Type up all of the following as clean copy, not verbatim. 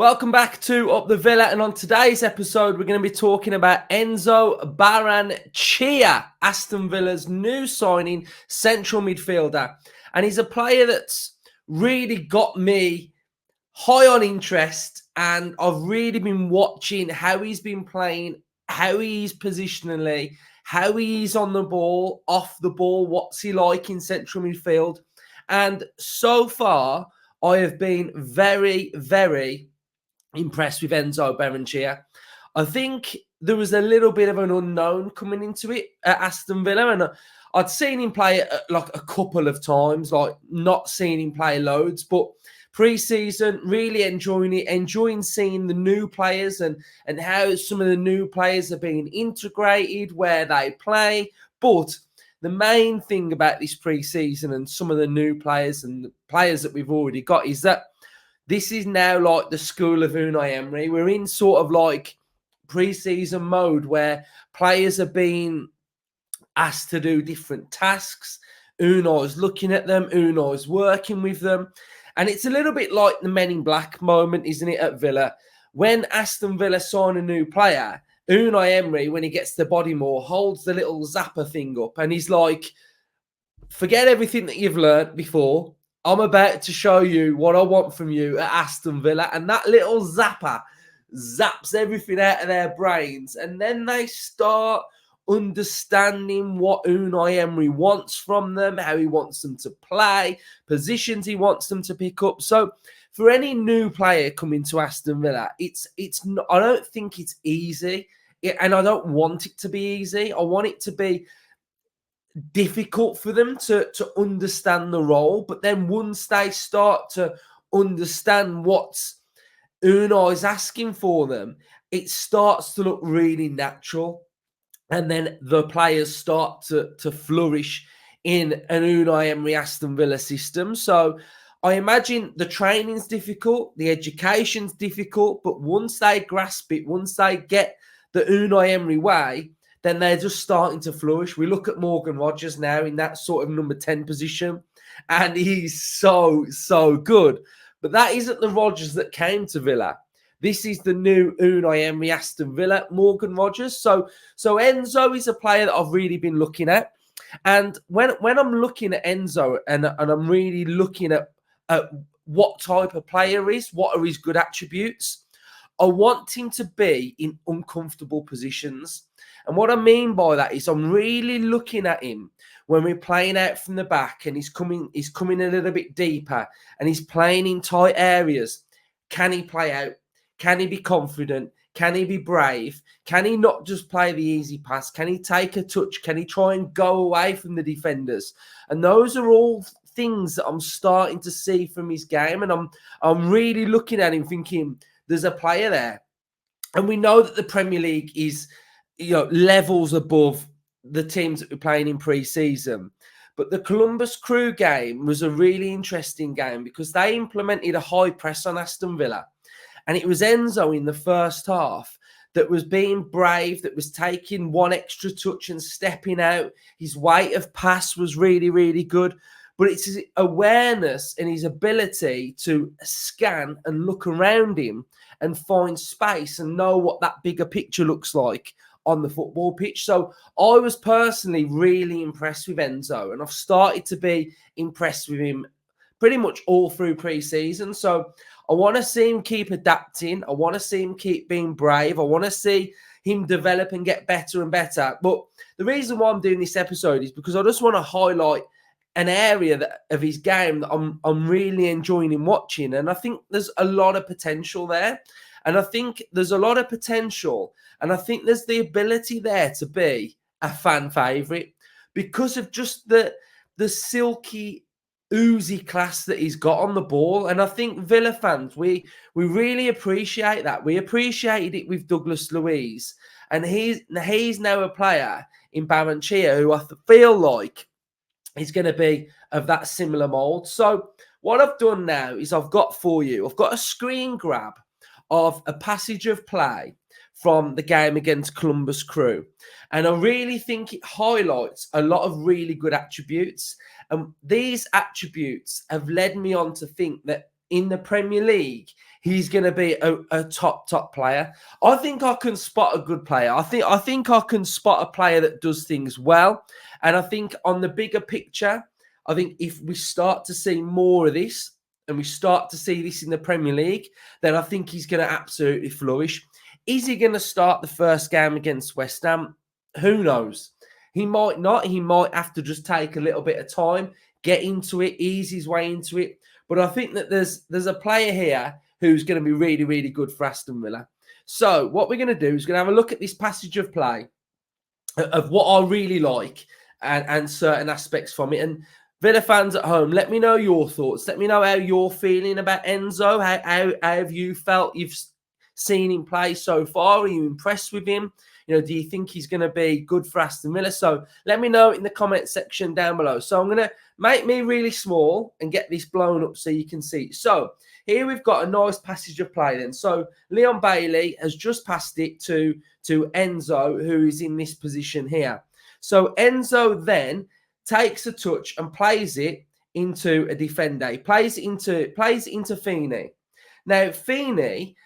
Welcome back to Up the Villa, and on today's episode, we're going to be talking about Enzo Barrenechea, Aston Villa's new signing central midfielder. And he's a player that's really got me high on interest, and I've really been watching how he's been playing, how he's positionally, how he's on the ball, off the ball, what's he like in central midfield. And so far, I have been very, very impressed with Enzo Barrenechea. I think there was a little bit of an unknown coming into it at Aston Villa, and I'd seen him play like a couple of times, like not seen him play loads, but pre-season, really enjoying it, enjoying seeing the new players and how some of the new players are being integrated, where they play. But the main thing about this pre-season and some of the new players and the players that we've already got is that this is now like the school of Unai Emery. We're in sort of like pre-season mode where players are being asked to do different tasks. Unai's looking at them. Unai's working with them. And it's a little bit like the Men in Black moment, isn't it, at Villa? When Aston Villa sign a new player, Unai Emery, when he gets the body more, holds the little zapper thing up and he's like, forget everything that you've learnt before. I'm about to show you what I want from you at Aston Villa. And that little zapper zaps everything out of their brains. And then they start understanding what Unai Emery wants from them, how he wants them to play, positions he wants them to pick up. So for any new player coming to Aston Villa, it's not, I don't think it's easy. And I don't want it to be easy. I want it to be difficult for them to understand the role, but then once they start to understand what Unai is asking for them, it starts to look really natural, and then the players start to flourish in an Unai Emery Aston Villa system. So I imagine the training's difficult, the education's difficult, but once they grasp it, once they get the Unai Emery way, then they're just starting to flourish. We look at Morgan Rogers now in that sort of number 10 position, and he's so good. But that isn't the Rogers that came to Villa. This is the new Unai Emery Aston Villa, Morgan Rogers. So Enzo is a player that I've really been looking at. And when I'm looking at Enzo and I'm really looking at what type of player is, what are his good attributes, I want him to be in uncomfortable positions. And what I mean by that is I'm really looking at him when we're playing out from the back and he's coming a little bit deeper and he's playing in tight areas. Can he play out? Can he be confident? Can he be brave? Can he not just play the easy pass? Can he take a touch? Can he try and go away from the defenders? And those are all things that I'm starting to see from his game. And I'm really looking at him thinking, there's a player there. And we know that the Premier League is, levels above the teams that we're playing in pre-season. But the Columbus Crew game was a really interesting game because they implemented a high press on Aston Villa. And it was Enzo in the first half that was being brave, that was taking one extra touch and stepping out. His weight of pass was really, really good. But it's his awareness and his ability to scan and look around him and find space and know what that bigger picture looks like on the football pitch. So I was personally really impressed with Enzo, and I've started to be impressed with him pretty much all through pre-season. So I want to see him keep adapting. I want to see him keep being brave. I want to see him develop and get better and better. But the reason why I'm doing this episode is because I just want to highlight an area of his game that I'm really enjoying him watching. And I think there's a lot of potential there. And I think there's a lot of potential. And I think there's the ability there to be a fan favourite because of just the silky, oozy class that he's got on the ball. And I think Villa fans, we really appreciate that. We appreciated it with Douglas Luiz. And he's now a player in Barrenechea who I feel like is going to be of that similar mould. So what I've done now is I've got a screen grab of a passage of play from the game against Columbus Crew. And I really think it highlights a lot of really good attributes. And these attributes have led me on to think that in the Premier League, he's going to be a top player. I think I can spot a good player. I think I can spot a player that does things well. And I think on the bigger picture, I think if we start to see more of this and we start to see this in the Premier League, then I think he's going to absolutely flourish. Is he going to start the first game against West Ham? Who knows? He might not. He might have to just take a little bit of time, get into it, ease his way into it. But I think that there's a player here who's going to be really, really good for Aston Villa. So what we're going to do is going to have a look at this passage of play of what I really like and certain aspects from it. And Villa fans at home, let me know your thoughts. Let me know how you're feeling about Enzo. How have you felt you've seen him play so far? Are you impressed with him? Do you think he's going to be good for Aston Villa? So let me know in the comment section down below. So I'm going to make me really small and get this blown up so you can see. So here we've got a nice passage of play then. So Leon Bailey has just passed it to Enzo, who is in this position here. So Enzo then takes a touch and plays it into a defender. He plays it into Feeney. Now Feeney,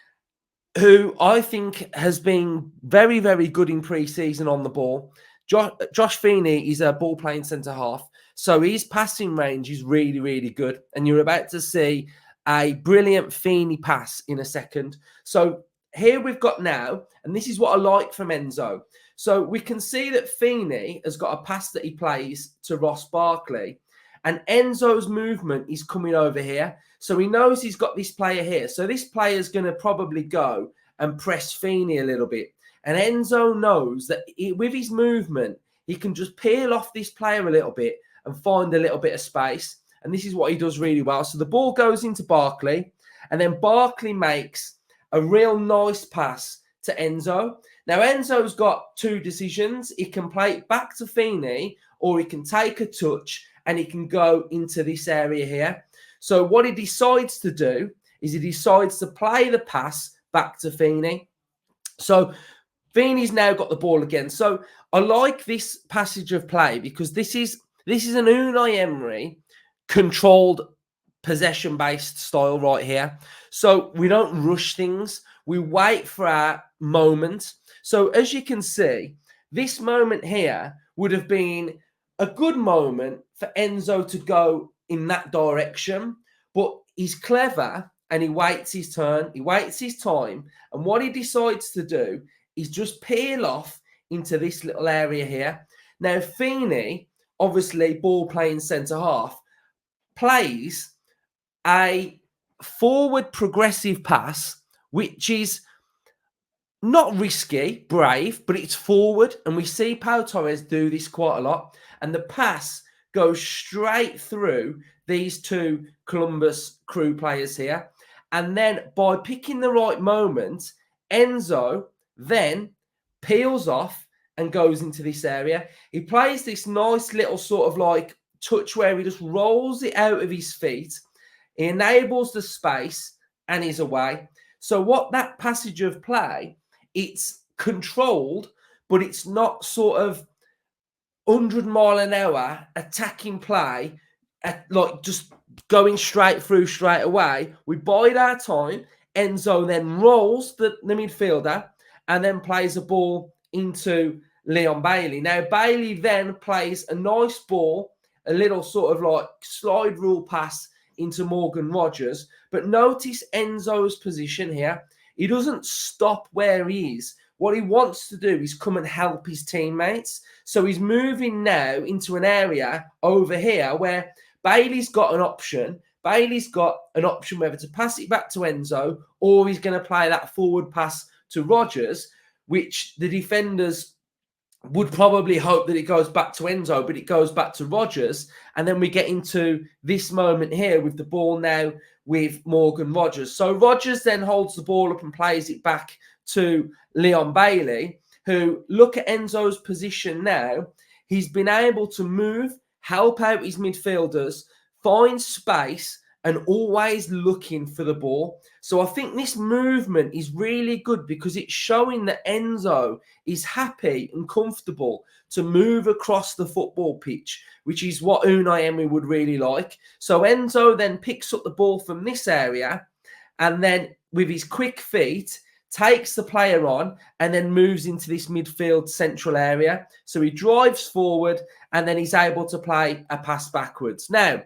who I think has been very, very good in pre-season on the ball. Josh Feeney is a ball-playing centre-half, so his passing range is really, really good. And you're about to see a brilliant Feeney pass in a second. So here we've got now, and this is what I like from Enzo. So we can see that Feeney has got a pass that he plays to Ross Barkley, and Enzo's movement is coming over here. So he knows he's got this player here. So this player is going to probably go and press Feeney a little bit. And Enzo knows that with his movement, he can just peel off this player a little bit and find a little bit of space. And this is what he does really well. So the ball goes into Barkley, and then Barkley makes a real nice pass to Enzo. Now, Enzo's got two decisions. He can play it back to Feeney, or he can take a touch and he can go into this area here. So what he decides to do is he decides to play the pass back to Feeney. So Feeney's now got the ball again. So I like this passage of play because this is an Unai Emery controlled possession-based style right here. So we don't rush things. We wait for our moment. So as you can see, this moment here would have been a good moment for Enzo to go in that direction, but he's clever and he waits his turn, he waits his time, and what he decides to do is just peel off into this little area here. Now, Feeney, obviously ball-playing centre-half, plays a forward progressive pass, which is not risky, brave, but it's forward, and we see Pau Torres do this quite a lot, and the pass goes straight through these two Columbus Crew players here. And then by picking the right moment, Enzo then peels off and goes into this area. He plays this nice little sort of like touch where he just rolls it out of his feet. He enables the space and he's away. So what that passage of play, it's controlled, but it's not sort of 100-mile-an-hour attacking play, like just going straight through straight away. We bide our time. Enzo then rolls the midfielder and then plays a ball into Leon Bailey. Now, Bailey then plays a nice ball, a little sort of like slide rule pass into Morgan Rogers. But notice Enzo's position here. He doesn't stop where he is. What he wants to do is come and help his teammates. So he's moving now into an area over here where Bailey's got an option. Bailey's got an option whether to pass it back to Enzo or he's going to play that forward pass to Rogers, which the defenders would probably hope that it goes back to Enzo, but it goes back to Rogers. And then we get into this moment here with the ball now with Morgan Rogers. So Rogers then holds the ball up and plays it back to Leon Bailey, who, look at Enzo's position now. He's been able to move, help out his midfielders, find space, and always looking for the ball. So I think this movement is really good because it's showing that Enzo is happy and comfortable to move across the football pitch, which is what Unai Emery would really like. So Enzo then picks up the ball from this area and then with his quick feet, takes the player on and then moves into this midfield central area. So he drives forward and then he's able to play a pass backwards. Now,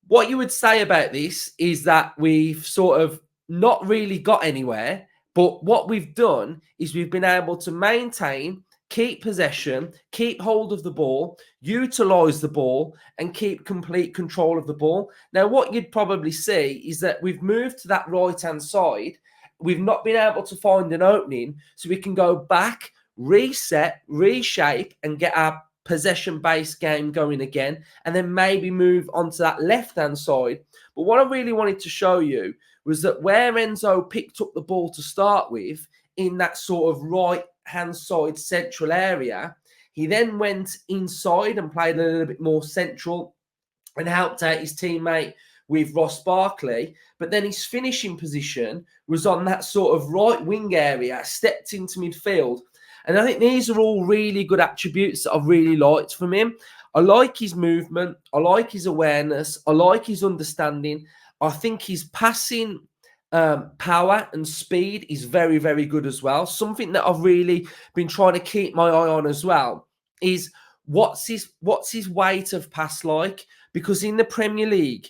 what you would say about this is that we've sort of not really got anywhere, but what we've done is we've been able to maintain, keep possession, keep hold of the ball, utilize the ball, and keep complete control of the ball. Now, what you'd probably see is that we've moved to that right-hand side. We've not been able to find an opening, so we can go back, reset, reshape, and get our possession-based game going again, and then maybe move onto that left-hand side. But what I really wanted to show you was that where Enzo picked up the ball to start with, in that sort of right-hand side central area, he then went inside and played a little bit more central and helped out his teammate with Ross Barkley. But then his finishing position was on that sort of right wing area, stepped into midfield. And I think these are all really good attributes that I've really liked from him. I like his movement. I like his awareness. I like his understanding. I think his passing power and speed is very, very good as well. Something that I've really been trying to keep my eye on as well is what's his weight of pass like? Because in the Premier League,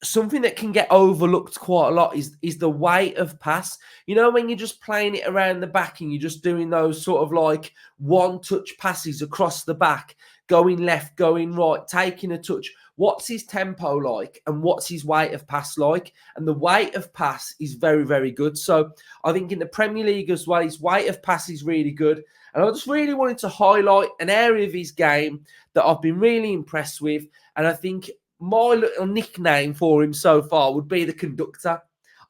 something that can get overlooked quite a lot is the weight of pass. You know, when you're just playing it around the back and you're just doing those sort of like one-touch passes across the back, going left, going right, taking a touch. What's his tempo like and what's his weight of pass like? And the weight of pass is very, very good. So I think in the Premier League as well, his weight of pass is really good. And I just really wanted to highlight an area of his game that I've been really impressed with. And I think my little nickname for him so far would be the conductor.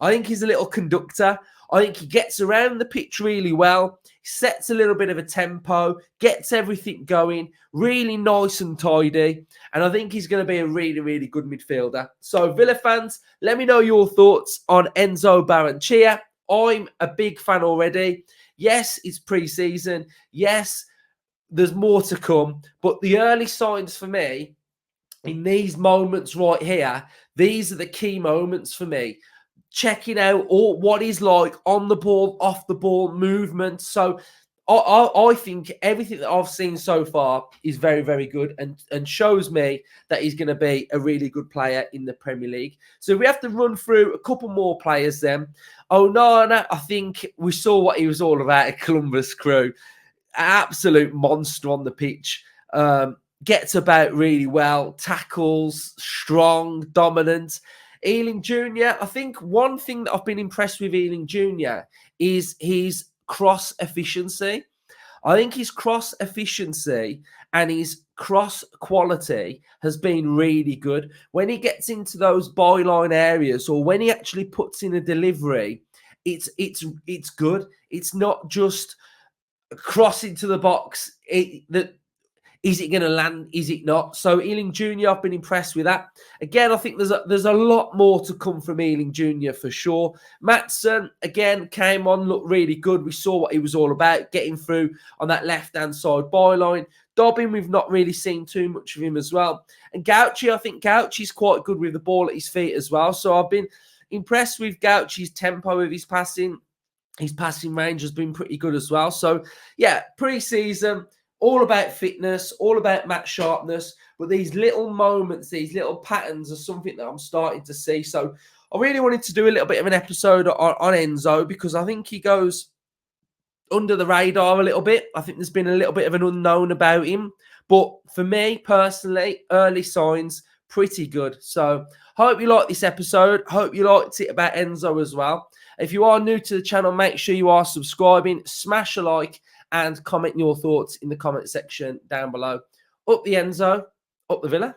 I think he's a little conductor. I think he gets around the pitch really well, sets a little bit of a tempo, gets everything going, really nice and tidy. And I think he's going to be a really, really good midfielder. So Villa fans, let me know your thoughts on Enzo Barrenechea. I'm a big fan already. Yes, it's pre-season. Yes, there's more to come. But the early signs for me, in these moments right here, these are the key moments for me. Checking out all what he's like on the ball, off the ball, movement. So I think everything that I've seen so far is very, very good and shows me that he's going to be a really good player in the Premier League. So we have to run through a couple more players then. Onana, I think we saw what he was all about at Columbus Crew. Absolute monster on the pitch. Gets about really well, tackles, strong, dominant. Ealing Jr., I think one thing that I've been impressed with Ealing Jr. is his cross efficiency. I think his cross efficiency and his cross quality has been really good. When he gets into those byline areas or when he actually puts in a delivery, it's good. It's not just cross into the box. Is it going to land? Is it not? So Ealing Jr., I've been impressed with that. Again, I think there's a lot more to come from Ealing Jr. for sure. Maatsen, again, came on, looked really good. We saw what he was all about, getting through on that left-hand side byline. Dobbin, we've not really seen too much of him as well. And Gauchi, I think Gauchi's quite good with the ball at his feet as well. So I've been impressed with Gauchi's tempo of his passing. His passing range has been pretty good as well. So, yeah, pre-season, all about fitness, all about match sharpness. But these little moments, these little patterns are something that I'm starting to see. So I really wanted to do a little bit of an episode on Enzo because I think he goes under the radar a little bit. I think there's been a little bit of an unknown about him. But for me, personally, early signs, pretty good. So hope you liked this episode. Hope you liked it about Enzo as well. If you are new to the channel, make sure you are subscribing, smash a like, and comment your thoughts in the comment section down below. Up the Enzo, up the Villa.